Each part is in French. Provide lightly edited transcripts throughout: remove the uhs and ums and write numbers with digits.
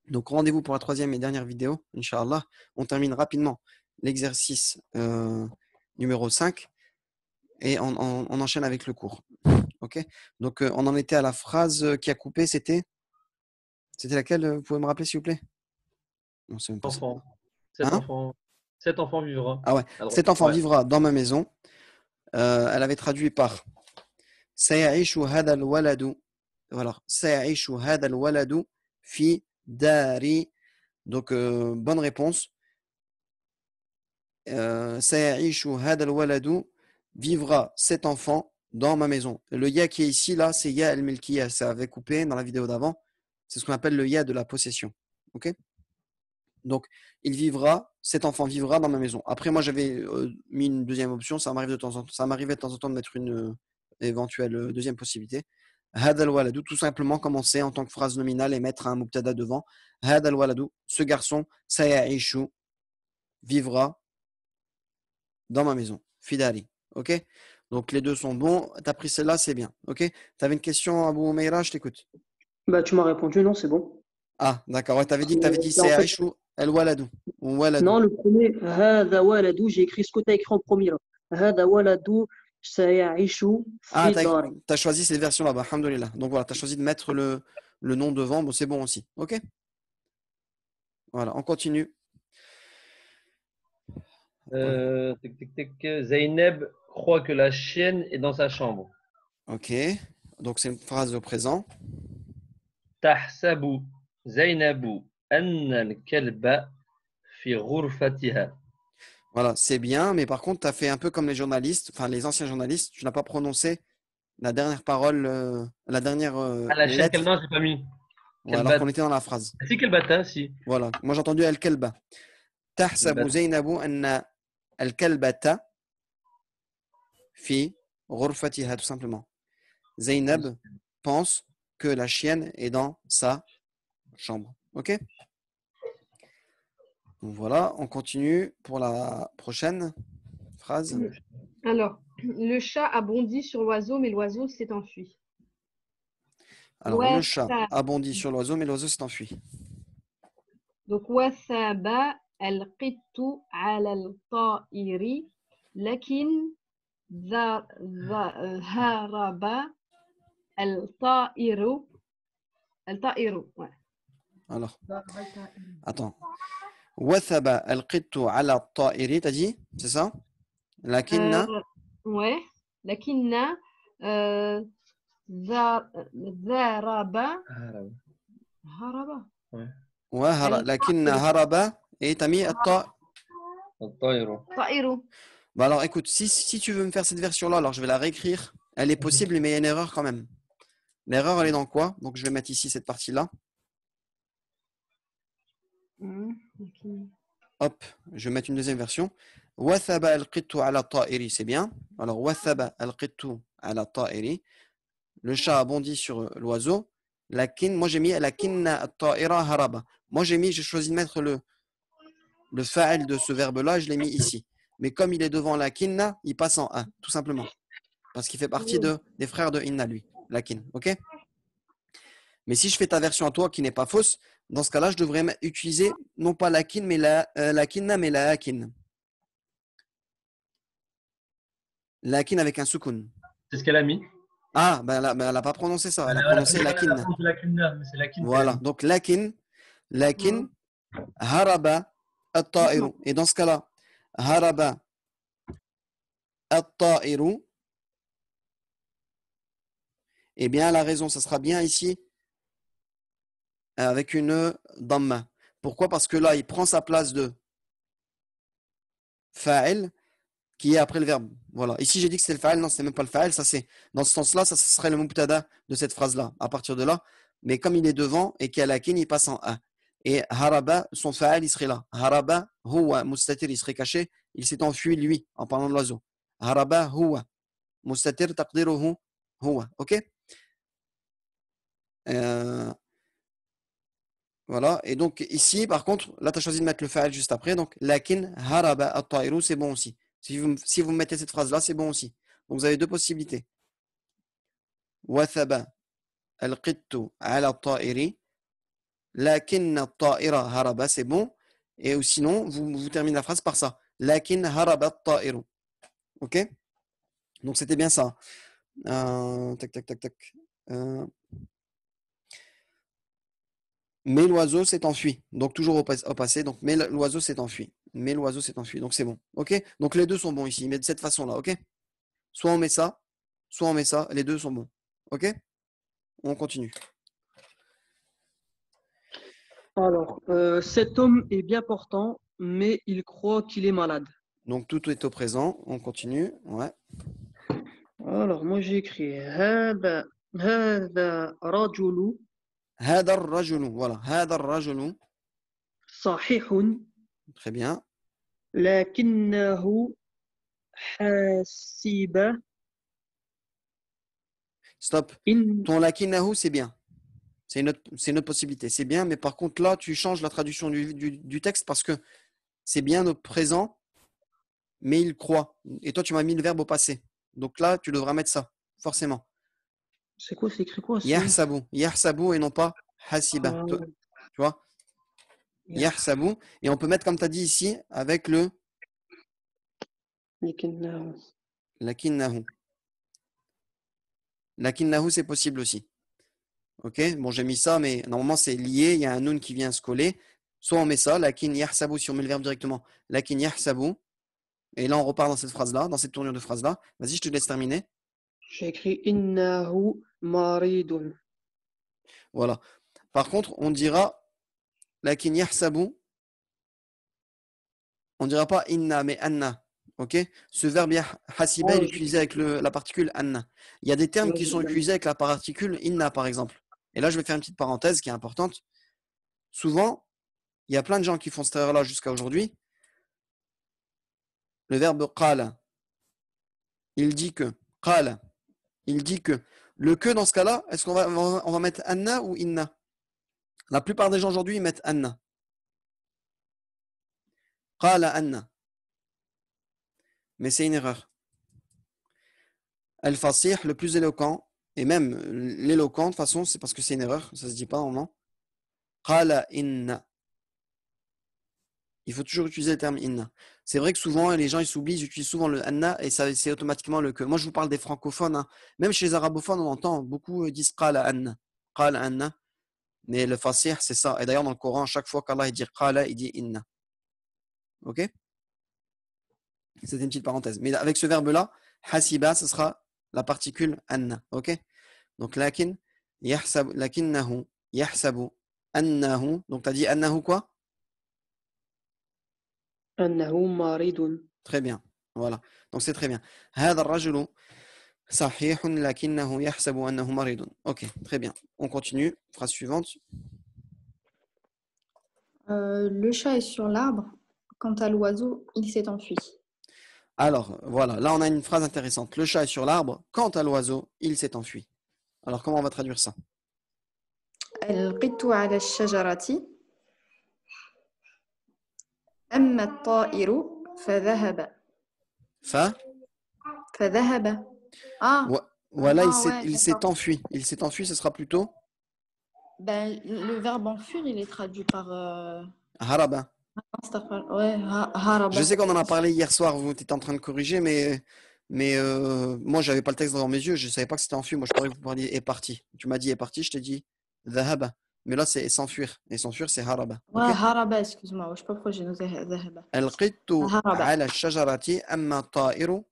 Donc, rendez-vous pour la troisième et dernière vidéo, Inch'Allah. On termine rapidement l'exercice numéro 5 et on enchaîne avec le cours. Ok. Donc, on en était à la phrase qui a coupé, c'était laquelle? Vous pouvez me rappeler, s'il vous plaît? Non, c'est même pas ça. Enfant. Hein? Cet enfant vivra. Ah ouais. À droite. Cet enfant Ouais. vivra dans ma maison. Elle avait traduit par سيعيش هذا الولد. Voilà. سيعيش هذا الولد في داري. Donc, bonne réponse. سيعيش هذا الولد vivra cet enfant dans ma maison. Le ya qui est ici, là, c'est ya al-milkiya. Ça avait coupé dans la vidéo d'avant. C'est ce qu'on appelle le ya de la possession. Ok? Donc, cet enfant vivra dans ma maison. Après, moi, j'avais mis une deuxième option. Ça m'arrivait de temps en temps de mettre une éventuelle deuxième possibilité. هذا الولد, tout simplement commencer en tant que phrase nominale et mettre un mubtada devant. هذا الولد, ce garçon, سيعيش, vivra dans ma maison. Fidari. Ok? Donc, les deux sont bons. Tu as pris celle-là, c'est bien. Ok? Tu avais une question, Abou Meira, je t'écoute. Bah, tu m'as répondu, non, c'est bon. Ah, d'accord. Ouais, tu avais dit Et en fait, سيعيش الولد ou waladu. non, le premier, هذا ولد, j'ai écrit ce que tu as écrit en premier là. هذا ولد سيعيش Ah, في الدار. tu as choisi cette version là-bas. Alhamdoulilah. Donc voilà, tu as choisi de mettre le nom devant. Bon, c'est bon aussi. Ok? Voilà, on continue. Zeynep croit que la chienne est dans sa chambre. Ok. Donc, c'est une phrase au présent. تحسب زينب أن الكلب في غرفتها. Voilà, c'est bien, mais par contre, tu as fait un peu comme les journalistes, enfin les anciens journalistes, tu n'as pas prononcé la dernière parole, la dernière Ah, la chienne lettre, Kalma, j'ai pas mis. alors Kalbat. qu'on était dans la phrase. Si Kalbata, si. Voilà, moi j'ai entendu al-kalba. تحسب زينب أن الكلبة في غرفتها, tout simplement. Zainab pense que la chienne est dans sa chambre. Ok? Donc voilà, on continue pour la prochaine phrase. Alors, le chat a bondi sur l'oiseau, mais l'oiseau s'est enfui. Alors, le chat a bondi sur l'oiseau, mais l'oiseau s'est enfui. Donc, وثب القط على الطائر لكن هرب الطائر. Ouais. Alors, attends. وثب القط على الطائر, t'as dit? C'est ça? لكن Ouais. لكن ضرب هرب. Ouais. لكن هرب et t'as mis الطائر. Bah alors écoute, si tu veux me faire cette version-là, alors je vais la réécrire. Elle est possible, mais il y a une erreur quand même. L'erreur, elle est dans quoi? Donc je vais mettre ici cette partie-là. Hop, je vais mettre une deuxième version. وثب القط على الطائر, c'est bien. Alors وثب القط على الطائر. Le chat a bondi sur l'oiseau. Moi j'ai mis لكن الطائر هرب. Moi j'ai choisi de mettre le fa'il de ce verbe-là, je l'ai mis ici. Mais comme il est devant la kinna, il passe en a, tout simplement. Parce qu'il fait partie des frères de inna, lui, la kin. Ok? Mais si je fais ta version à toi qui n'est pas fausse, dans ce cas-là, je devrais utiliser non pas la kin, mais la kinna, mais la akin. La kin avec un soukoun. C'est ce qu'elle a mis. Ah, ben elle n'a pas prononcé ça. Elle a prononcé la kinna. Voilà. Donc la kin, haraba at-ta'iru. Et dans ce cas-là, haraba at-ta'iru. Eh bien, la raison, ça sera bien ici avec une damma. Pourquoi? Parce que là, il prend sa place de fa'il qui est après le verbe. Voilà. Ici, j'ai dit que c'était le fa'il. Non, ce n'est même pas le fa'il. Ça, c'est, dans ce sens-là, ça serait le mubtada de cette phrase-là, à partir de là. Mais comme il est devant et qu'il y a la kin, il passe en a. Et haraba, son fa'il, il serait là. Haraba, huwa, mustatir, il serait caché. Il s'est enfui, lui, en parlant de l'oiseau. Haraba, huwa. Mustatir, taqdiruhu, huwa. Ok? Voilà. Et donc, ici, par contre, là, tu as choisi de mettre le fa'al juste après. Donc, lakin haraba at-ta'iru, c'est bon aussi. Si vous mettez cette phrase-là, c'est bon aussi. Donc, vous avez deux possibilités. Wathaba al-qittu ala at-ta'iri. Lakin at-ta'ira haraba, c'est bon. Et sinon, vous terminez la phrase par ça. Lakin haraba at-ta'iru. Ok? Donc c'était bien ça. Tac, tac, tac, tac. Mais l'oiseau s'est enfui. Donc toujours au passé. Donc mais l'oiseau s'est enfui. Mais l'oiseau s'est enfui. Donc c'est bon. Ok? Donc les deux sont bons ici. Mais de cette façon-là. Ok? Soit on met ça, soit on met ça. Les deux sont bons. Ok? On continue. Alors, cet homme est bien portant, mais il croit qu'il est malade. Donc tout est au présent. On continue. Ouais. Alors, moi j'ai écrit هذا رجل هذا الرجل. Voilà. هذا الرجل. صحيح Très bien. لكنه حاسب Stop. إن Ton lakinahu, c'est bien. C'est une autre possibilité. C'est bien, mais par contre, là, tu changes la traduction du texte parce que c'est bien au présent, mais il croit. Et toi, tu m'as mis le verbe au passé. Donc là, tu devras mettre ça, forcément. c'est quoi, c'est écrit quoi? C'est Yahsabu. Yahsabu et non pas hasiba. Ah, Tu vois? Yahsabu. Et on peut mettre, comme tu as dit ici, avec le لكنه lakinahu. Lakinahu, c'est possible aussi. Ok? Bon, j'ai mis ça, mais normalement, c'est lié. Il y a un nun qui vient se coller. Soit on met ça, lakin yahsabu, si on met le verbe directement. Lakin yahsabu. Et là, on repart dans cette phrase-là, dans cette tournure de phrase-là. Vas-y, je te laisse terminer. j'ai écrit إنه مريض. Voilà. Par contre, on dira lakin yahsabu. On ne dira pas inna, mais anna. Ok? Ce verbe hasiba, il est Ah, utilisé avec la particule anna. Il y a des termes qui sont utilisés avec la particule inna, par exemple. Et là, je vais faire une petite parenthèse qui est importante. Souvent, il y a plein de gens qui font cette erreur-là jusqu'à aujourd'hui. Le verbe qala, il dit que. Qala, il dit que. Le que dans ce cas-là, est-ce qu'on va mettre anna ou inna? La plupart des gens aujourd'hui, ils mettent anna. Qala anna. Mais c'est une erreur. Al-fasih, le plus éloquent, et même l'éloquent, de toute façon, c'est parce que c'est une erreur, ça se dit pas normalement. Qala inna. Il faut toujours utiliser le terme inna. C'est vrai que souvent, les gens, ils s'oublient, ils utilisent souvent le anna et ça, c'est automatiquement le que. Moi, je vous parle des francophones. Hein. Même chez les arabophones, on entend beaucoup disent qala anna. Qala anna. Mais le fasih, c'est ça. Et d'ailleurs, dans le Coran, chaque fois qu'Allah dit qala, il dit inna. Ok? C'était une petite parenthèse. Mais avec ce verbe-là, hasiba, ce sera la particule anna. Ok? Donc, lakinnahu, yahsabu, annahu. Donc, tu as dit annahu quoi? أنه مريض. Très bien. Voilà. Donc, c'est très bien. هذا الرجل صحيح لكنه يحسب أنه مريض. Ok, très bien. On continue. Phrase suivante. Le chat est sur l'arbre. Quant à l'oiseau, il s'est enfui. Alors, voilà. Là, on a une phrase intéressante. Le chat est sur l'arbre. Quant à l'oiseau, il s'est enfui. Alors, comment on va traduire ça? القط على الشجرة أما الطائر فذهب. Fa. فذهب. Ah, Voilà, ah ouais, il s'est d'accord. enfui. Il s'est enfui, ce sera plutôt Ben, le verbe enfuir, il est traduit par haraba. ouais, Je haraba. sais qu'on en a parlé hier soir, vous étiez en train de corriger, mais moi, j'avais pas le texte devant mes yeux, je savais pas que c'était enfui. Moi, je croyais que vous parliez est parti. Tu m'as dit est parti, je t'ai dit dhahaba. Mais là, c'est s'enfuir. Et s'enfuir, c'est haraba. Ouais, Ok? haraba, excuse-moi. Je sais pas pourquoi j'ai noté ذهب. Al-qittu Haraba. ala shajarati amma at-ta'iru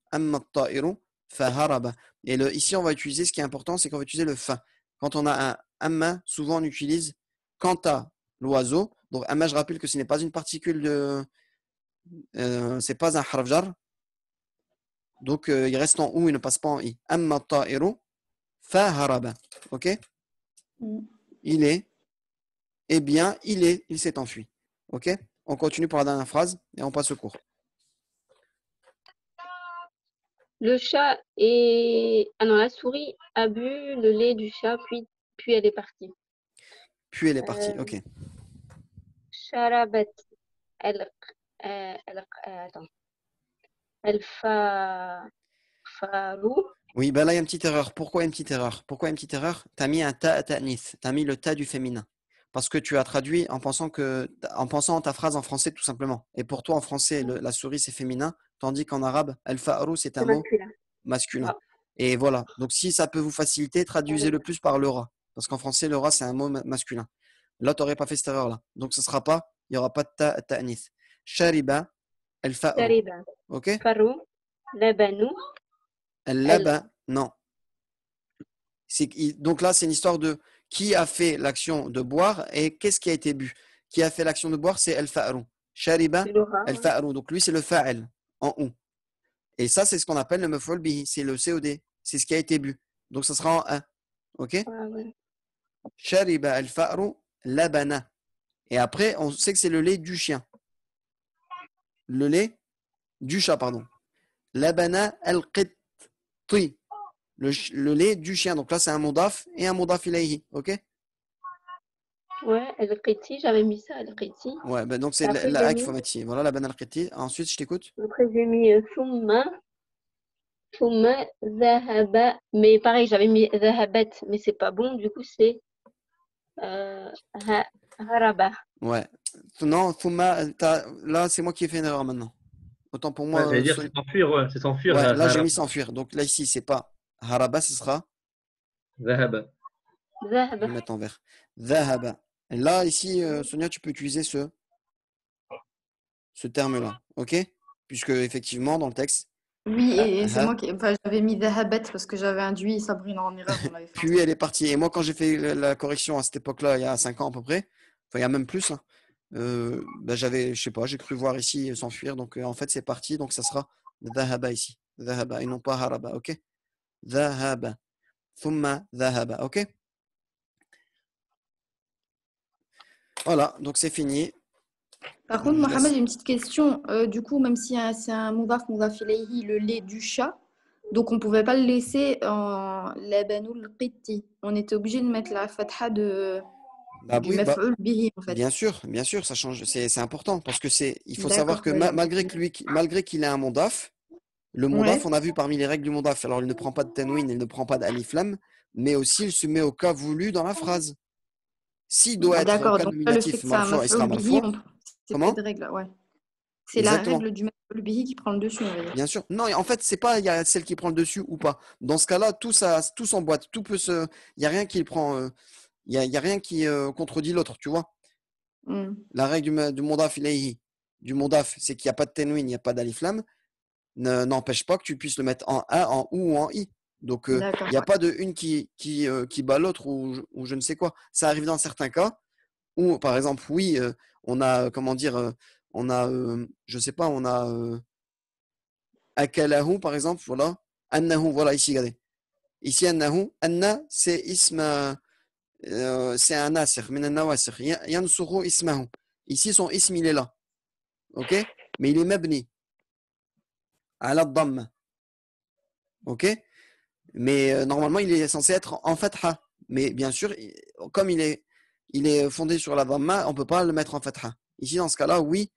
faharaba. Et ici, on va utiliser, ce qui est important, c'est qu'on va utiliser le fa. Quand on a un amma, souvent on utilise quant à l'oiseau. Donc, amma, je rappelle que ce n'est pas une particule c'est pas un harf jar. Donc, il reste en ou, il ne passe pas en i. Amma ta'iru faharaba. Ok? Mm. Il est, eh bien, il s'est enfui. Ok? On continue pour la dernière phrase et on passe au cours. Le chat et... Ah non, la souris a bu le lait du chat, puis elle est partie. Puis elle est partie. Ok. Sharabat attends. Farou. Oui, ben là, il y a une petite erreur. Pourquoi une petite erreur? Tu as mis un ta ta'nith. Tu as mis le ta du féminin. parce que tu as traduit en pensant ta phrase en français tout simplement. Et pour toi en français, la souris c'est féminin, tandis qu'en arabe, al-fa'ru c'est un C'est mot masculin. masculin. Ah. Et voilà. Donc si ça peut vous faciliter, traduisez le plus par le rat. Parce qu'en français, le rat c'est un mot masculin. Là, tu n'aurais pas fait cette erreur-là. Donc ce sera pas, il n'y aura pas de ta'nith. Shariba, al-fa'ru. Shariba. Ok? Faru. Labanu. Al-laba, non. Donc là, c'est une histoire de qui a fait l'action de boire et qu'est-ce qui a été bu. Qui a fait l'action de boire, c'est al-fa'ru. Shariba, C'est le rat. al-fa'ru. Donc lui, c'est le fa'al en ou. Et ça, c'est ce qu'on appelle le maf'ul bihi. C'est le COD. C'est ce qui a été bu. Donc ça sera en 1. Ok? Ah, ouais. Shariba al-fa'ru labana. Et après, on sait que c'est le lait du chien. Le lait du chat, pardon. Labana al-qitti. Le lait du chien. Donc là, c'est un modaf et un modaf ilayhi. Ok? Ouais, al-Qiti, j'avais mis ça, al-Qiti. Ouais, ben donc c'est Après, la j'ai qu'il faut mis- mettre ici. Voilà, labana al-qitti. Ensuite, je t'écoute. Après, j'ai mis Thumma. Thumma Zahaba. Mais pareil, j'avais mis Zahabat, mais c'est pas bon. Du coup, c'est Haraba. Ouais. Non, Thumma, là, c'est moi qui ai fait une erreur maintenant. Autant pour Ouais, moi. j'allais dire, c'est s'enfuir, ouais, c'est s'enfuir. Ouais, là, j'ai Harab. mis s'enfuir. Donc là, ici, c'est pas haraba, ce sera. Zahaba. Je Zahaba. vais mettre en vert. Dhahaba. Et là, ici, Sonia, tu peux utiliser ce terme-là. OK? Puisque, effectivement, dans le texte, Oui, et c'est ha, moi qui. Enfin, j'avais mis Dahabet parce que j'avais induit Sabrina en erreur. On l'avait fait puis ensemble. elle est partie. Et moi, quand j'ai fait la correction à cette époque-là, il y a 5 ans à peu près, enfin, il y a même plus, hein, bah, j'avais, je sais pas, j'ai cru voir ici s'enfuir. Donc, en fait, c'est parti. Donc, ça sera dhahaba ici. Dhahaba et non pas haraba. OK? Dhahaba. Thumma dhahaba. OK? Voilà. Donc, c'est fini. Par Je contre, vous Mohamed, laisse. j'ai une petite question. Du coup, même si c'est un Moudaf ilayhi, le lait du chat, donc on ne pouvait pas le laisser en Labanul Qitti. On était obligé de mettre la fatha Bah du oui, bah, Maf'ul bihi, en fait. bien sûr, ça change. C'est important parce que il faut savoir D'accord, que bah, je voulais malgré savoir. malgré qu'il ait un mondaf, le mondaf, Ouais. on a vu parmi les règles du mondaf. Alors, il ne prend pas de tanwin, il ne prend pas d'alif lam, mais aussi il se met au cas voulu dans la phrase. S'il doit être au D'accord, cas donc là, le fait nominatif que c'est un marfou, il sera Maf'ul bihi, marfou. c'est pas Comment? de règle, là, ouais. C'est la Exactement. règle du Maf'ul bihi qui prend le dessus, on va dire. Bien sûr. Non, en fait, c'est pas il y a celle qui prend le dessus ou pas. Dans ce cas-là, tout s'emboîte, tout peut se. Il y a rien qui le prend. Il y a rien qui contredit l'autre, tu vois. Hmm. La règle du mondaf ilayhi, du mondaf, c'est qu'il n'y a pas de tanwin, il n'y a pas d'alif lam, n'empêche pas que tu puisses le mettre en A, en ou ou en I. Donc, il D'accord, n'y a ouais. pas de une qui bat l'autre ou je ne sais quoi. Ça arrive dans certains cas où, par exemple, oui, on a, comment dire, on a, je sais pas, on a akalahu, par exemple, voilà. Annahu, voilà, ici, regardez. Ici, annahu. Anna, c'est ism, c'est un nasr, min an-nawasir. Yansuru ismahu. Ici, son ism, il est là. OK? Mais il est mabni. Ala dhamma. OK? Mais normalement, il est censé être en fatha. Mais bien sûr, comme il est fondé sur la dhamma, on ne peut pas le mettre en fatha. Ici, dans ce cas-là, oui,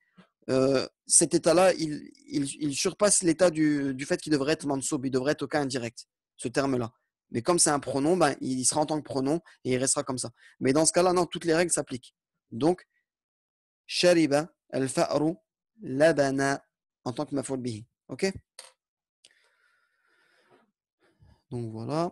cet état-là, il surpasse l'état du fait qu'il devrait être mansoub, il devrait être au cas indirect, ce terme-là. Mais comme c'est un pronom, ben, il sera en tant que pronom et il restera comme ça. Mais dans ce cas-là, non, toutes les règles s'appliquent. Donc, shariba, al-fa'ru, labana, en tant que maf'ul bihi. OK? Donc voilà.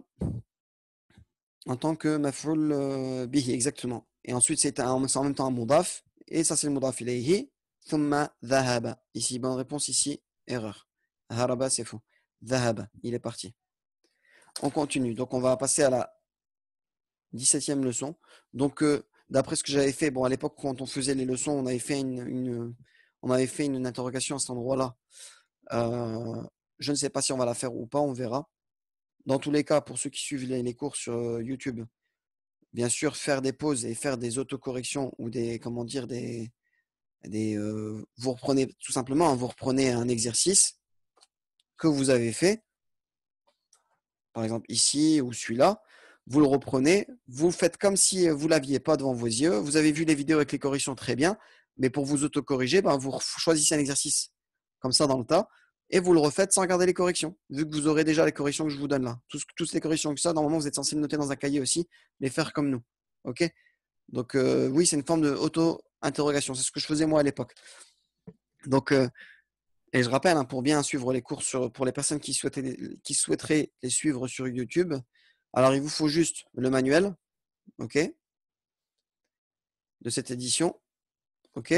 En tant que maf'ul bihi, exactement. Et ensuite, c'est en même temps un mudaf. Et ça, c'est le mudaf ilayhi. Thumma dhahaba. Ici, bonne réponse, ici, erreur. Haraba, c'est faux. Dhahaba, il est parti. On continue. Donc, on va passer à la 17e leçon. Donc, d'après ce que j'avais fait, bon, à l'époque, quand on faisait les leçons, on avait fait on avait fait une interrogation à cet endroit-là. Je ne sais pas si on va la faire ou pas, on verra. Dans tous les cas, pour ceux qui suivent les cours sur YouTube, bien sûr, faire des pauses et faire des autocorrections ou des, comment dire, vous reprenez tout simplement, hein, vous reprenez un exercice que vous avez fait, par exemple ici ou celui-là, vous le reprenez, vous le faites comme si vous ne l'aviez pas devant vos yeux, vous avez vu les vidéos avec les corrections très bien, mais pour vous autocorriger, ben, vous choisissez un exercice comme ça dans le tas, et vous le refaites sans regarder les corrections, vu que vous aurez déjà les corrections que je vous donne là. Toutes les corrections que ça, normalement, vous êtes censé le noter dans un cahier aussi, les faire comme nous. OK? Donc, oui, c'est une forme de auto-interrogation. C'est ce que je faisais moi à l'époque. Donc, et je rappelle, hein, pour bien suivre les cours pour les personnes qui souhaiteraient les suivre sur YouTube, alors il vous faut juste le manuel, ok, de cette édition, ok.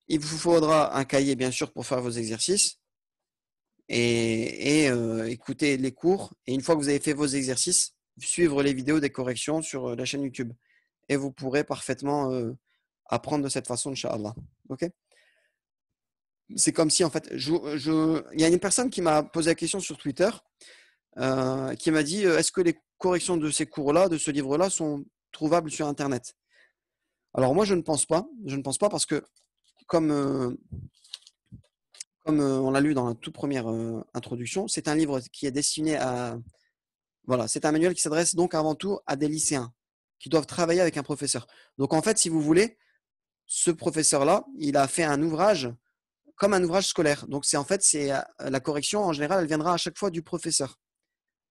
Il vous faudra un cahier, bien sûr, pour faire vos exercices et écouter les cours. Et une fois que vous avez fait vos exercices, suivre les vidéos des corrections sur la chaîne YouTube. Et vous pourrez parfaitement apprendre de cette façon, Inch'Allah. Ok. C'est comme si, en fait, il y a une personne qui m'a posé la question sur Twitter, qui m'a dit est-ce que les corrections de ces cours-là, de ce livre-là, sont trouvables sur Internet? Alors moi, je ne pense pas. Je ne pense pas parce que, comme on l'a lu dans la toute première introduction, c'est un livre qui est destiné à... Voilà, c'est un manuel qui s'adresse donc avant tout à des lycéens qui doivent travailler avec un professeur. Donc en fait, si vous voulez, ce professeur-là, il a fait un ouvrage comme un ouvrage scolaire. Donc c'est la correction, en général, elle viendra à chaque fois du professeur.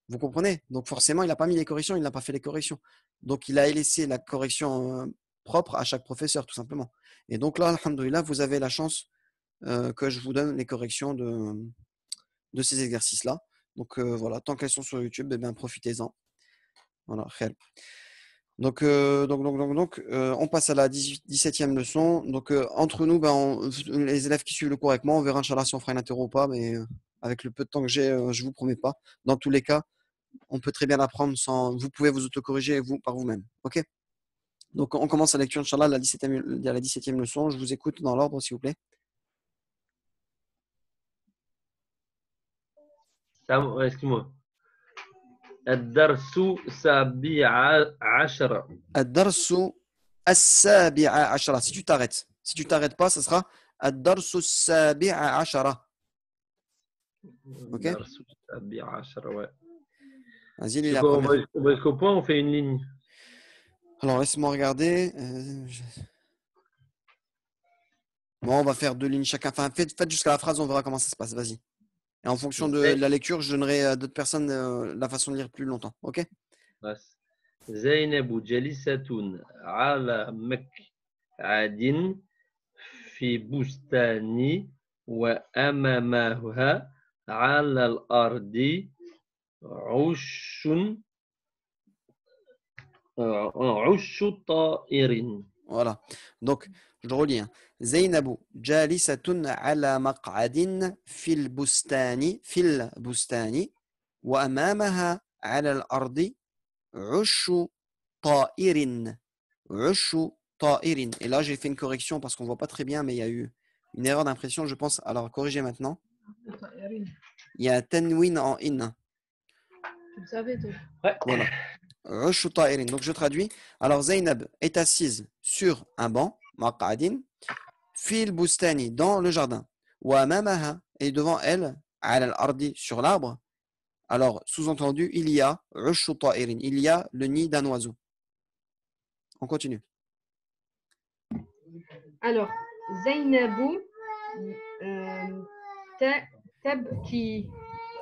Vous comprenez? Donc forcément, il n'a pas mis les corrections, il n'a pas fait les corrections. Donc il a laissé la correction propre à chaque professeur, tout simplement. Et donc là, alhamdoulilah, vous avez la chance que je vous donne les corrections de ces exercices-là. Donc voilà, tant qu'elles sont sur YouTube, eh bien, profitez-en. Voilà, khayr. Donc, on passe à la 17e leçon. Donc, entre nous, les élèves qui suivent le cours avec moi, on verra, Inch'Allah, si on fera une interro ou pas, mais avec le peu de temps que j'ai, je vous promets pas. Dans tous les cas, on peut très bien apprendre sans. Vous pouvez vous autocorriger par vous-même. OK? Donc, on commence la lecture, Inch'Allah, la 17e leçon. Je vous écoute dans l'ordre, s'il vous plaît. Excuse-moi. الدرس السابع عشر. الدرس السابع عشر. Si tu t'arrêtes. Si tu t'arrêtes pas, ce sera الدرس السابع عشر. OK? الدرس السابع عشر, ouais. Vas-y, lis la On première. va jusqu'au point, on fait une ligne. Alors, laisse-moi regarder. Bon, on va faire 2 lignes chacun. Enfin, faites jusqu'à la phrase, on verra comment ça se passe. Vas-y. Et en fonction de la lecture, je donnerai à d'autres personnes la façon de lire plus longtemps. OK? زينب جالسة على مقعد في بستان وأمامها على الأرض عش طائر. Voilà. Donc, je le relis. زينب جالسة على مقعد في البستان وأمامها على الأرض عش طائر. عش طائر. Et là, j'ai fait une correction parce qu'on ne voit pas très bien, mais il y a eu une erreur d'impression, je pense. Alors, corrigez maintenant. Il y a tanwin en in. Tu le savais, toi. Ouais. Voilà. عش طائر. Donc, je traduis. Alors, Zainab est assise sur un banc, maq'adin, fil bustani, dans le jardin. Wa amamaha, et devant elle, ala al-ardi, sur l'arbre. Alors, sous-entendu, il y a عش طائر. Il y a le nid d'un oiseau. On continue. Alors, Zainabou tabki.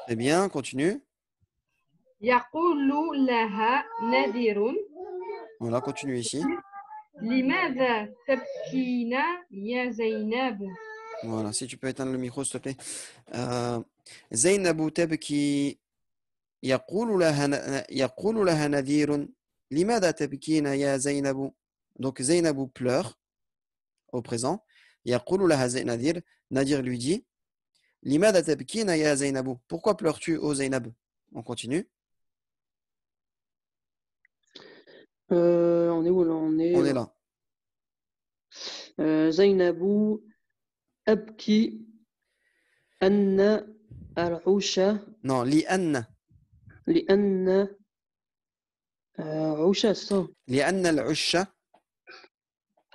Très bien, continue. يقول لها نذير Voilà, continue ici. لماذا تبكين يا زينب. Voilà, si tu peux éteindre le micro, s'il te plaît. زينب تبكي يقول لها نذير لماذا تبكين يا زينب. Donc Zainab pleure au présent. يقول لها نذير. Nadir lui dit لماذا تبكين يا زينب. Pourquoi pleures-tu, ô Zainab? On continue. On est où là? On est là. زينب أبكي أن العش Non, لأن عش لأن العش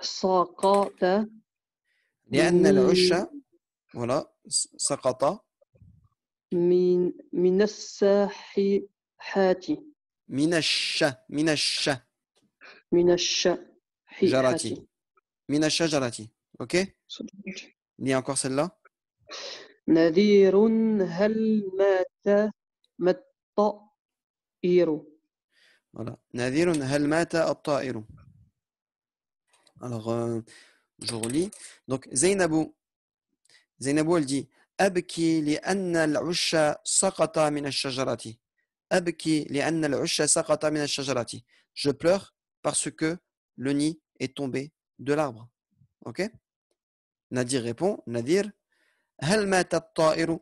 سقط لأن العش voilà سقط من الساحات من الشجرة من الشجرة. Ok? Lis encore celle-là. نذير هل مات الطائر. Voilà. نذير هل مات الطائر. Alors, je relis. Donc, Zainabou, elle dit أبكي لأن العش سقط من الشجرة. أبكي لأن العش سقط من الشجرة. Je pleure parce que le nid est tombé de l'arbre. Ok? Nadir répond, Nadir, هل مات الطائر؟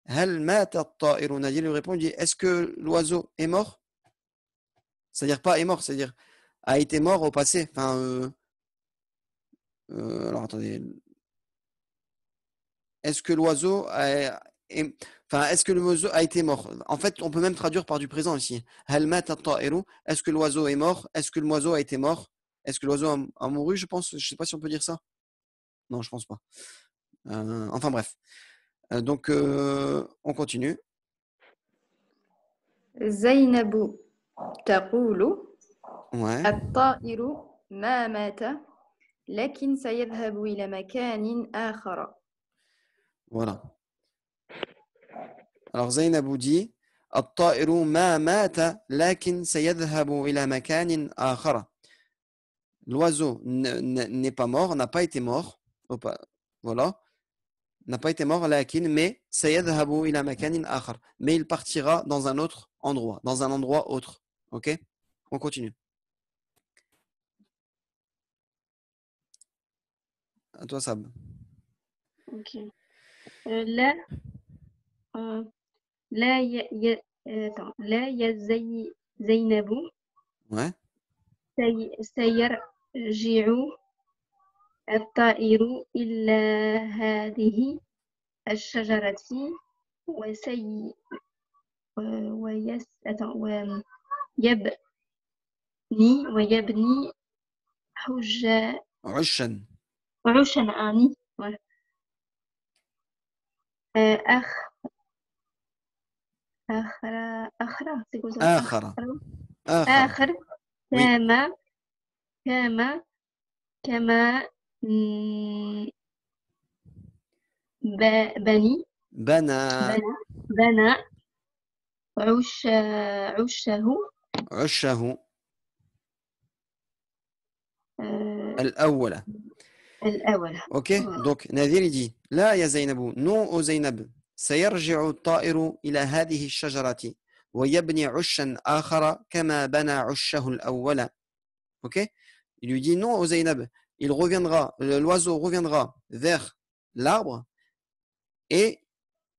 هل مات الطائر؟ Nadir lui répond, il dit, est-ce que l'oiseau est mort? C'est-à-dire pas est mort, c'est-à-dire a été mort au passé. Enfin, alors attendez. Est-ce que l'oiseau est-ce que l'oiseau a été mort? En fait, on peut même traduire par du présent ici. Hal mata at-ta'iru. Est-ce que l'oiseau est mort? Est-ce que l'oiseau a été mort? Est-ce que l'oiseau a mouru, je pense? Je sais pas si on peut dire ça. Non, je pense pas. Enfin bref. Donc, on continue. زينب تقول Ouais. الطائر ما مات لكن سيذهب إلى مكان آخر. Voilà. Alors, Zainabou dit الطائر ما مات لكن سيذهب إلى مكان آخر. L'oiseau n'est pas mort, n'a pas été mort. Voilà. N'a pas été mort, lakin, mais sayadhabu ila makanin akhar. Mais il partira dans un autre endroit, dans un endroit autre. Ok? On continue. À toi, Sab. Ok. لا لا attends. لا يا زينب Ouais. سيرجع الطائر إلى هذه الشجرة ويبني عشا. عشا آني c'est quoi ça? آخر. آخر Oui. كما بني بنى عشه الأول. Ok? Donc, Nadir il dit لا يا زينب. Non, au Zainab. سيرجع الطائر إلى هذه الشجرة ويبني عشا آخر كما بنى عشه الأول. Ok? Il lui dit non au Zainab. L'oiseau reviendra vers l'arbre et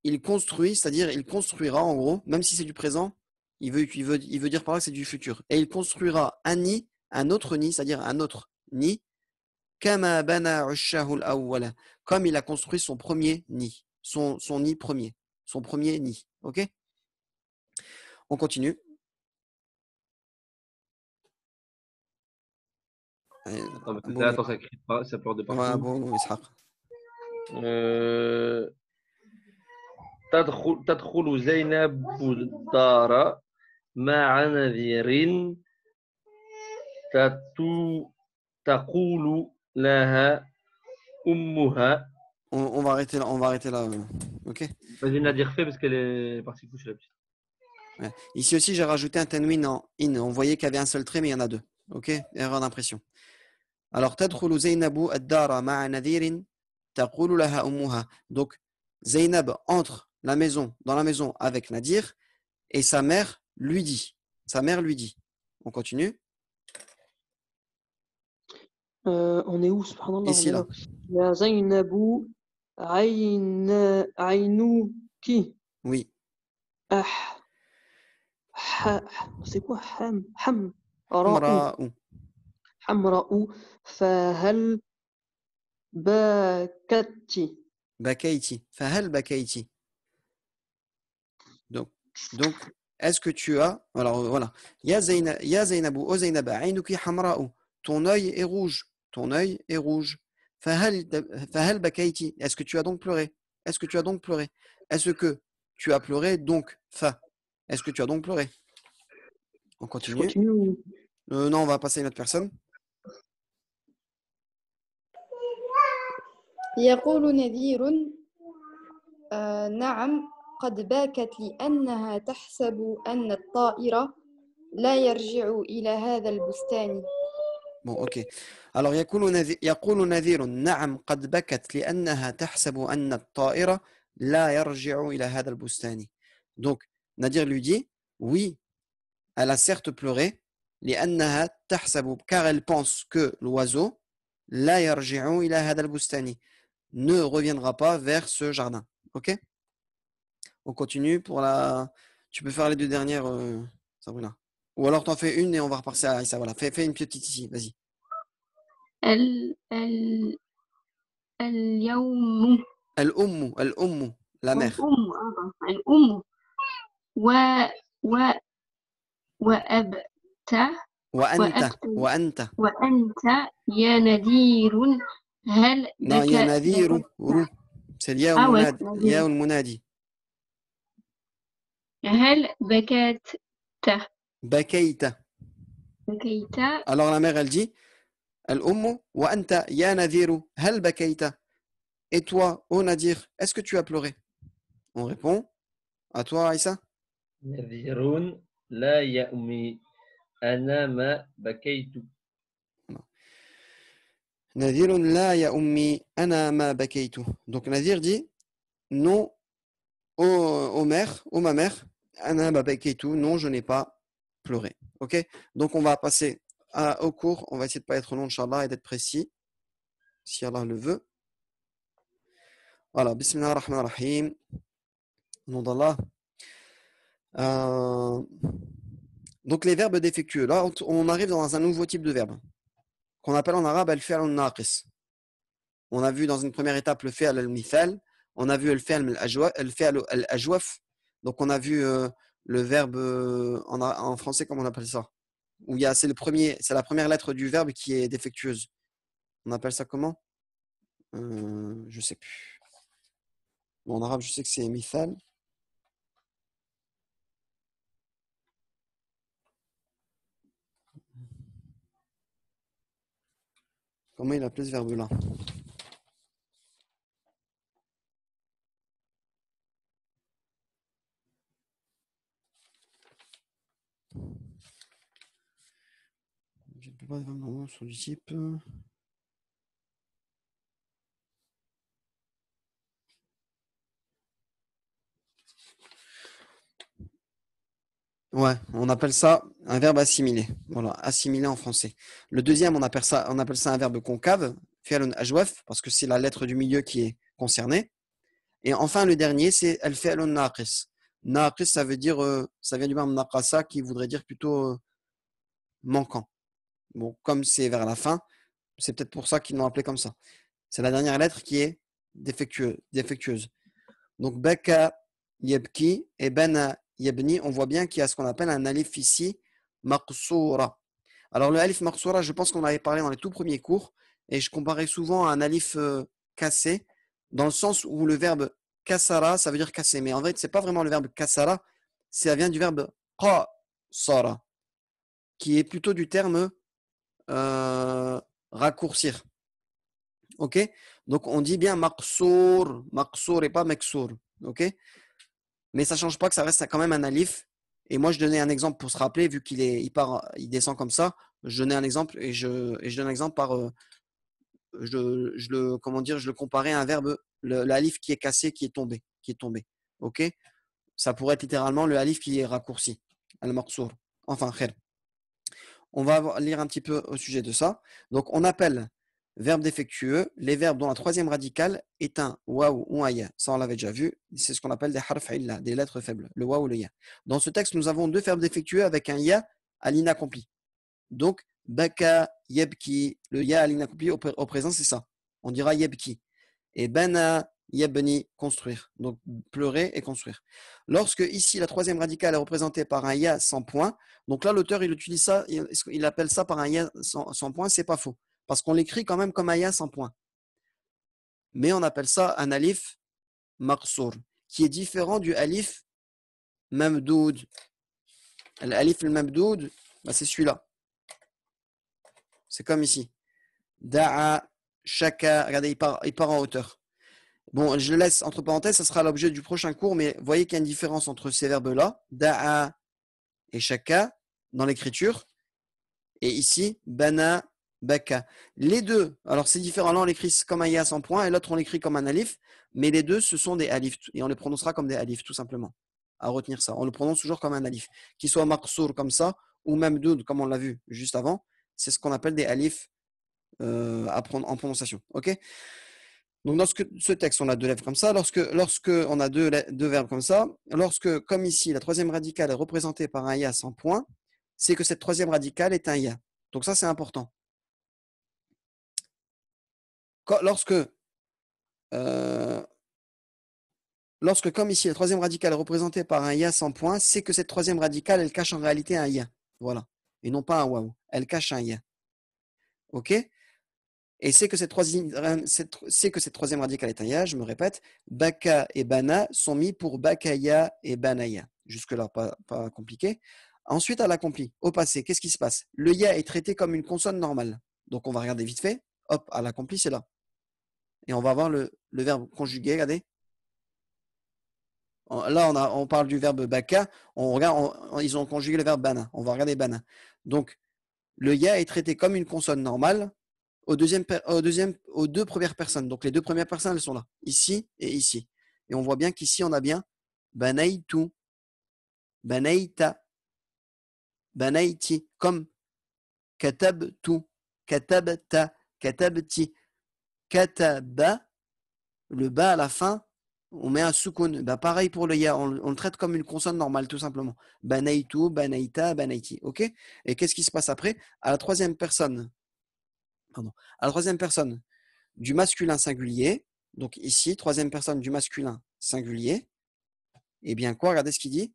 il construit, c'est-à-dire il construira en gros, même si c'est du présent, il veut dire par là que c'est du futur. Et il construira un nid, un autre nid, c'est-à-dire un autre nid, كما بنى عشه الأول, comme il a construit son premier nid, son nid premier, son premier nid. Ok? On continue. Attends, ça crie pas, ça pleure de partout. Bon, Ishaq. تدخل زينب الدار مع نذير تقول لها أمها. On va arrêter là. Ok? Vas-y, Nadir, fais parce qu'elle est partie coucher la petite. Ouais. Ici aussi, j'ai rajouté un tanwin en in. On voyait qu'il y avait un seul trait, mais il y en a deux. Ok? Erreur d'impression. Alors, تدخل زينب الدار مع نذير تقول لها أمها. Donc, Zainab entre dans la maison avec Nadir et sa mère lui dit. On continue. On est où, subhanallah? Ici, là. Ya Zainabu Aynuki. Oui. C'est quoi? حمراء. فهل بكتي. فهل بكيتي. Donc, est-ce que tu as... Alors, voilà. Ya Zainabu, o Zainab, Aynuki hamra'u. Ton œil est rouge. فهل بكيتي. Est-ce que tu as donc pleuré? Est-ce que tu as pleuré donc Est-ce que tu as donc pleuré? On continue. Non, on va passer à une autre personne. يقول نذير نعم قد باكت لأنها تحسب أن الطائر لا يرجع إلى هذا البستان. Bon, ok. Alors, يقول نذير نعم قد بكت لأنها تحسب أن الطائر لا يرجع إلى هذا البستان. Donc, Nadir lui dit, oui, elle a certes pleuré, لأنها تحسب, car elle pense que l'oiseau لا يرجع إلى هذا البستان, ne reviendra pas vers ce jardin. Ok? On continue pour la. Tu peux faire les deux dernières, Sabrina. Ou alors t'en fais une et on va repasser à Issa. Voilà, fais une petite ici, vas-y. ال ال اليوم الأم, la mère. الأم و و وأبت وأنت وأنت يا نذير هل non, يا نذير رو. C'est الياء المنادي. ياء المنادي. هل بكيت. Alors la mère elle dit الأم وأنت يا نذير هل بكيت. Et toi, ô Nadir, est-ce que tu as pleuré? On répond. À toi, Aïssa. نذير لا يا أمي أنا ما بكيت. نذير لا يا أمي أنا ما بكيت. Donc Nadir dit non ô mère, ô ma mère, أنا ما بكيت, non, je n'ai pas pleuré. Ok? Donc on va passer au cours. On va essayer de ne pas être trop long, Inch'Allah, et d'être précis, si Allah le veut. Voilà, Bismillah ar-Rahman ar-Rahim. Au nom d'Allah. Donc les verbes défectueux. Là, on arrive dans un nouveau type de verbe qu'on appelle en arabe al-fi'l al-naqis. On a vu dans une première étape le fi'l al-mithal. On a vu le fi'l al-ajwaf. Donc on a vu le verbe en français, comment on appelle ça? Où c'est la première lettre du verbe qui est défectueuse. On appelle ça comment? Je sais plus. Bon, en arabe, je sais que c'est mithal. Comment il appelait ce verbe-là? Je ne peux pas vraiment sur du type. Ouais, on appelle ça un verbe assimilé. Voilà, assimilé en français. Le deuxième, on appelle ça un verbe concave, fi'lun ajwaf, parce que c'est la lettre du milieu qui est concernée. Et enfin, le dernier, c'est al-fi'lun naqis. Naqis, ça veut dire, ça vient du verbe naqasa, qui voudrait dire plutôt manquant. Bon, comme c'est vers la fin, c'est peut-être pour ça qu'ils l'ont appelé comme ça. C'est la dernière lettre qui est défectueuse. Donc, baka yabki et bana yabni, on voit bien qu'il y a ce qu'on appelle un alif ici, maqsoura. Alors, le alif maqsoura, je pense qu'on avait parlé dans les tout premiers cours, et je comparais souvent à un alif cassé, dans le sens où le verbe kasara, ça veut dire casser. Mais en vrai, ce n'est pas vraiment le verbe kasara, ça vient du verbe qasara, qui est plutôt du terme raccourcir. Ok? Donc, on dit bien maqsour et pas maqsour. Ok? Mais ça ne change pas que ça reste quand même un alif. Et moi, je donnais un exemple pour se rappeler, vu il descend comme ça. Je donnais un exemple et je donne un exemple par. Je le comparais à un verbe, l'alif qui est cassé, qui est tombé. Ok? Ça pourrait être littéralement le alif qui est raccourci. Al-maqsour. Enfin, khair. On va lire un petit peu au sujet de ça. Donc, on appelle verbe défectueux les verbes dont la troisième radicale est un waouh ou un ya. Ça, on l'avait déjà vu. C'est ce qu'on appelle des harf illa, des lettres faibles, le waouh ou le ya. Dans ce texte, nous avons deux verbes défectueux avec un ya à l'inaccompli. Donc, baka, yebki, le ya à l'inaccompli au présent, c'est ça. On dira yebki. Et bana, yabni, construire. Donc, pleurer et construire. Lorsque ici, la troisième radicale est représentée par un ya sans point, donc là, l'auteur, il utilise ça, il appelle ça par un ya sans point, c'est pas faux. Parce qu'on l'écrit quand même comme un ya sans point. Mais on appelle ça un alif maqsour, qui est différent du alif mamdoud. L'alif al-mamdoud, c'est celui-là. C'est comme ici. Da'a, shaka, regardez, il part en hauteur. Bon, je le laisse entre parenthèses, ça sera l'objet du prochain cours, mais voyez qu'il y a une différence entre ces verbes-là, da'a et shaka, dans l'écriture. Et ici, bana, baka. Les deux, alors c'est différent. Là, on l'écrit comme un ya sans point et l'autre, on l'écrit comme un alif. Mais les deux, ce sont des alifs. Et on les prononcera comme des alifs, tout simplement. À retenir ça. On le prononce toujours comme un alif. Qu'il soit maqsour comme ça, ou même doud, comme on l'a vu juste avant. C'est ce qu'on appelle des alifs à prendre en prononciation. Ok? Donc, dans ce texte, on a deux lèvres comme ça. Lorsque on a deux verbes comme ça, lorsque, comme ici, la troisième radicale est représentée par un ya sans point, c'est que cette troisième radicale est un ya. Donc, ça, c'est important. Lorsque, comme ici, la troisième radicale est représentée par un ya sans point, c'est que cette troisième radicale, elle cache en réalité un ya. Voilà. Et non pas un waouh. Elle cache un ya. Ok? Et c'est que cette troisième radicale est un ya, je me répète, baka et bana sont mis pour bakaya et banaya. Jusque-là, pas compliqué. Ensuite, à l'accompli, au passé, qu'est-ce qui se passe? Le ya est traité comme une consonne normale. Donc, on va regarder vite fait. Hop, à l'accompli, c'est là. Et on va voir le verbe conjugué, regardez. Là, on parle du verbe baka. On regarde, ils ont conjugué le verbe bana. On va regarder bana. Donc, le ya est traité comme une consonne normale aux deux premières personnes. Donc, les deux premières personnes, elles sont là, ici et ici. Et on voit bien qu'ici, on a bien banaitu, banaita, banaiti, comme katabtu, katabta, katabti, kataba, le ba à la fin, on met un soukoun. Bah, pareil pour le ya, on le traite comme une consonne normale, tout simplement. Banaitu, banaita, banaiti. Ok? Et qu'est-ce qui se passe après? À la troisième personne du masculin singulier, donc ici, troisième personne du masculin singulier, eh bien quoi? Regardez ce qu'il dit.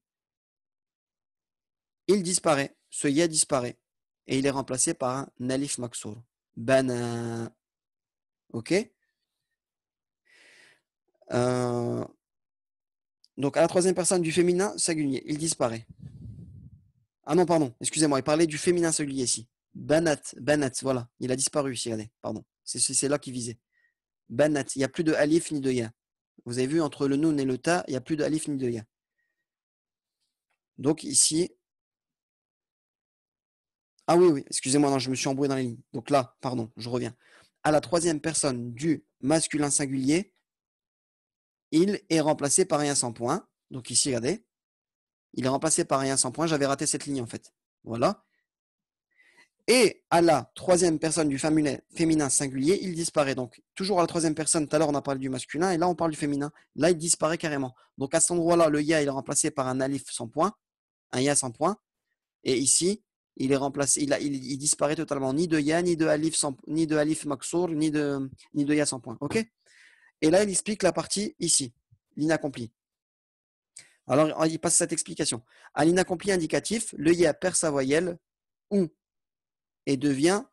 Il disparaît, ce ya disparaît, et il est remplacé par un alif maksour. Bana. Ok? Donc à la troisième personne du féminin singulier, il disparaît. Ah non, pardon, excusez-moi, il parlait du féminin singulier ici. Banat, voilà, il a disparu ici, regardez, pardon. C'est là qu'il visait. Banat, il n'y a plus de alif ni de ya. Vous avez vu, entre le nun et le ta, il n'y a plus de alif ni de ya. Donc ici, ah oui, excusez-moi, non, je me suis embrouillé dans les lignes. Donc là, pardon, je reviens. À la troisième personne du masculin singulier, il est remplacé par un sans point. Donc ici, regardez, il est remplacé par un sans point. J'avais raté cette ligne en fait. Voilà. Et à la troisième personne du féminin singulier, il disparaît. Donc, toujours à la troisième personne, tout à l'heure on a parlé du masculin, et là on parle du féminin. Là, il disparaît carrément. Donc, à cet endroit-là, le ya, il est remplacé par un alif sans point, un ya sans point. Et ici, il est remplacé, il disparaît totalement. Ni de ya, ni de alif maksour, ni de ya sans point. Ok? Et là, il explique la partie ici, l'inaccompli. Alors, il passe cette explication. À l'inaccompli indicatif, le ya perd sa voyelle ou et devient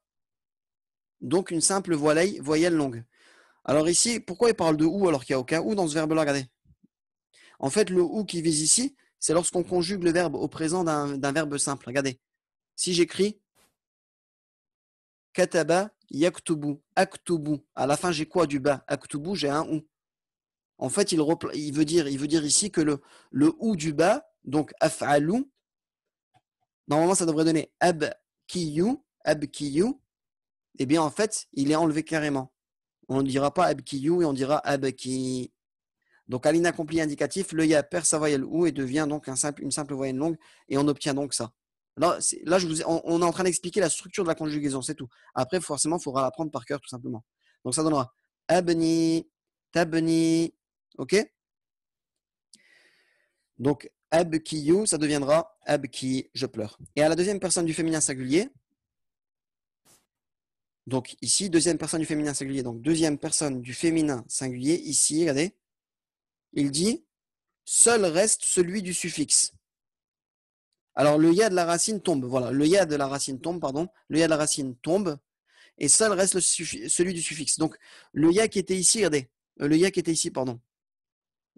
donc une simple voyelle longue. Alors ici, pourquoi il parle de ou alors qu'il n'y a aucun ou dans ce verbe-là? Regardez. En fait, le ou qui vise ici, c'est lorsqu'on conjugue le verbe au présent d'un verbe simple. Regardez. Si j'écris kataba yaktubu, aktubu, à la fin j'ai quoi du bas? Aktubu, j'ai un ou. En fait, il veut dire ici que le ou du bas, donc af'alu, normalement ça devrait donner abkiyu, eh bien en fait, il est enlevé carrément. On ne dira pas abkiyu et on dira abki. Donc à l'inaccompli indicatif, le ya perd sa voyelle ou et devient donc une simple voyelle longue et on obtient donc ça. Là on est en train d'expliquer la structure de la conjugaison, c'est tout. Après, forcément, il faudra l'apprendre par cœur tout simplement. Donc ça donnera abni, tabni, ok? Donc abkiyu, ça deviendra abki, je pleure. Et à la deuxième personne du féminin singulier, donc ici, deuxième personne du féminin singulier, donc deuxième personne du féminin singulier, ici, regardez, il dit « seul reste celui du suffixe ». Alors le ya de la racine tombe, voilà, le ya de la racine tombe, et seul reste celui du suffixe. Donc le ya qui était ici, regardez, le ya qui était ici, pardon,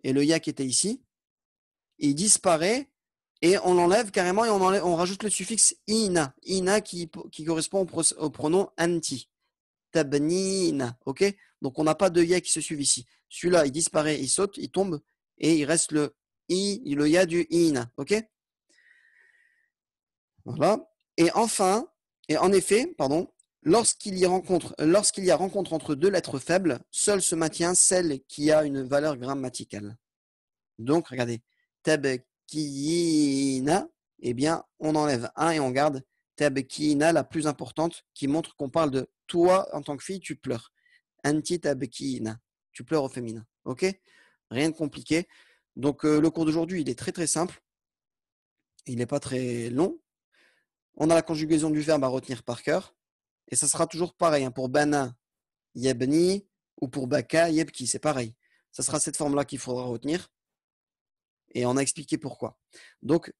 et le ya qui était ici, il disparaît, et on l'enlève carrément, et on rajoute le suffixe ina, qui correspond au pronom anti. Tabnina, ok? Donc on n'a pas de ya qui se suit ici. Celui-là, il disparaît, il saute, il tombe, et il reste le ya du ina, ok? Voilà. Et enfin, et en effet, lorsqu'il y a rencontre entre deux lettres faibles, seule se maintient celle qui a une valeur grammaticale. Donc, regardez, tabkiyina, eh bien, on enlève un et on garde tabkiyina, la plus importante, qui montre qu'on parle de toi en tant que fille, tu pleures. Anti tabkiyina, tu pleures au féminin. Ok? Rien de compliqué. Donc, le cours d'aujourd'hui, il est très très simple. Il n'est pas très long. On a la conjugaison du verbe à retenir par cœur. Et ça sera toujours pareil. Hein. Pour bana, yabni, ou pour baka, yabki, c'est pareil. Ça sera cette forme-là qu'il faudra retenir. Et on a expliqué pourquoi. Donc,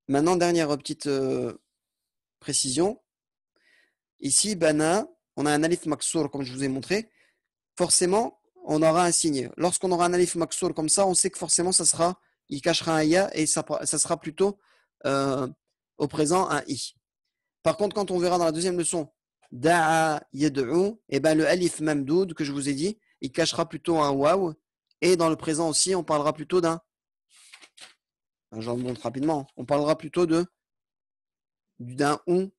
maintenant, dernière petite précision. Ici, bana, on a un alif maksour, comme je vous ai montré. Forcément, on aura un signe. Lorsqu'on aura un alif maksour comme ça, on sait que forcément, il cachera un ya et ça sera plutôt au présent un i. Par contre, quand on verra dans la deuxième leçon, da'a yad'u, et ben le alif mamdoud que je vous ai dit, il cachera plutôt un waw. Et dans le présent aussi, on parlera plutôt d'un. J'en montre rapidement. On parlera plutôt d'un ou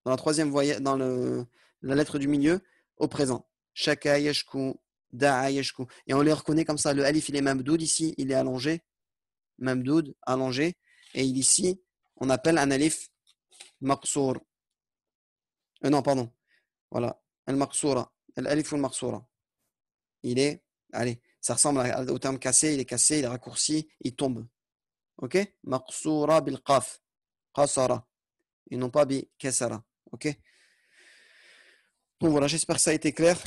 dans la troisième voyelle, dans la lettre du milieu au présent. Shaka yashku, da'a yashku. Et on les reconnaît comme ça. Le alif, il est mamdoud ici, il est allongé. Mamdoud, allongé. Et ici, on appelle un alif maqsour. Non, pardon. Voilà. Al-maqsoura. Al-alif al-maqsoura. Il est, allez, ça ressemble au terme cassé, il est raccourci, il tombe. Ok? Maqsoura bil qaf. Qasara. Et non pas bi kasara. Ok? Donc voilà, j'espère que ça a été clair.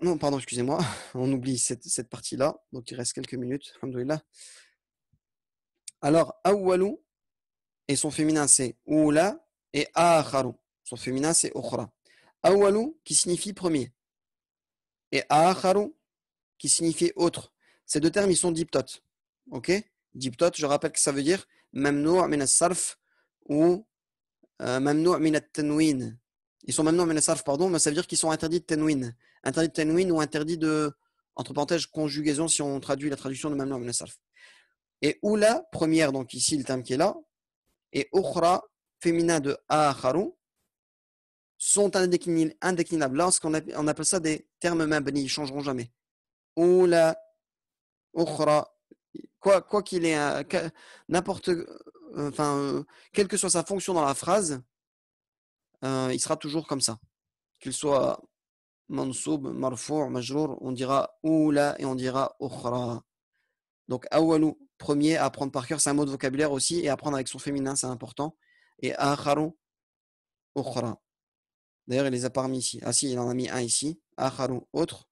Non, pardon, excusez-moi. On oublie cette partie-là. Donc il reste quelques minutes. Alhamdoulilah. Alors, awwalu, et son féminin c'est oula, et akharu. Son féminin c'est ukhra. Awwalu, qui signifie premier. Et akharu, qui signifie autre. Ces deux termes, ils sont diptotes. Ok? Diptote, je rappelle que ça veut dire mamnou' min as-sarf ou mamnou' min at-tanwin. Ils sont mamnou' min as-sarf, pardon, mais ça veut dire qu'ils sont interdits de tanwin. Interdits de tanwin ou interdits de, entre parenthèses, conjugaison si on traduit la traduction de mamnou' min as-sarf. Et oula, première, donc ici le terme qui est là, et ukhra, féminin de akharu, sont indéclinables. Là, on appelle ça des termes mabni, ils ne changeront jamais. Oula, ukhra, quoi qu'il ait quelle que soit sa fonction dans la phrase, il sera toujours comme ça. Qu'il soit mansoub, marfou', majrour, on dira oula et on dira ukhra. Donc awwalu, premier à apprendre par cœur, c'est un mot de vocabulaire aussi, et apprendre avec son féminin, c'est important. Et akharu, ukhra. D'ailleurs, il les a pas mis ici. Ah si, il en a mis un ici. Akharu, autre.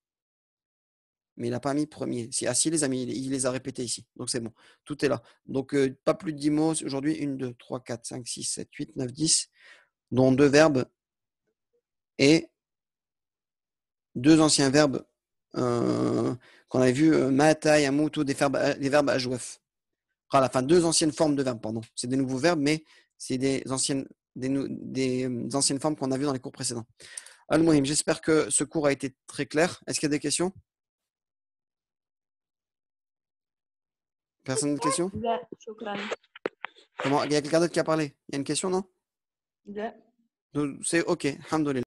Mais il n'a pas mis premier. Si, il les a mis, il les a répétés ici. Donc c'est bon. Tout est là. Donc pas plus de 10 mots aujourd'hui. 1, 2, 3, 4, 5, 6, 7, 8, 9, 10. Dont 2 verbes et 2 anciens verbes qu'on avait vu. Mata, yamutu, des verbes ajwaf. Enfin, 2 anciennes formes de verbes, pardon. C'est des nouveaux verbes, mais c'est des anciennes formes qu'on a vues dans les cours précédents. Al-Muhim, j'espère que ce cours a été très clair. Est-ce qu'il y a des questions? Personne de questions? Comment? Il y a quelqu'un d'autre qui a parlé? Il y a une question, non? C'est OK. Alhamdoulilah.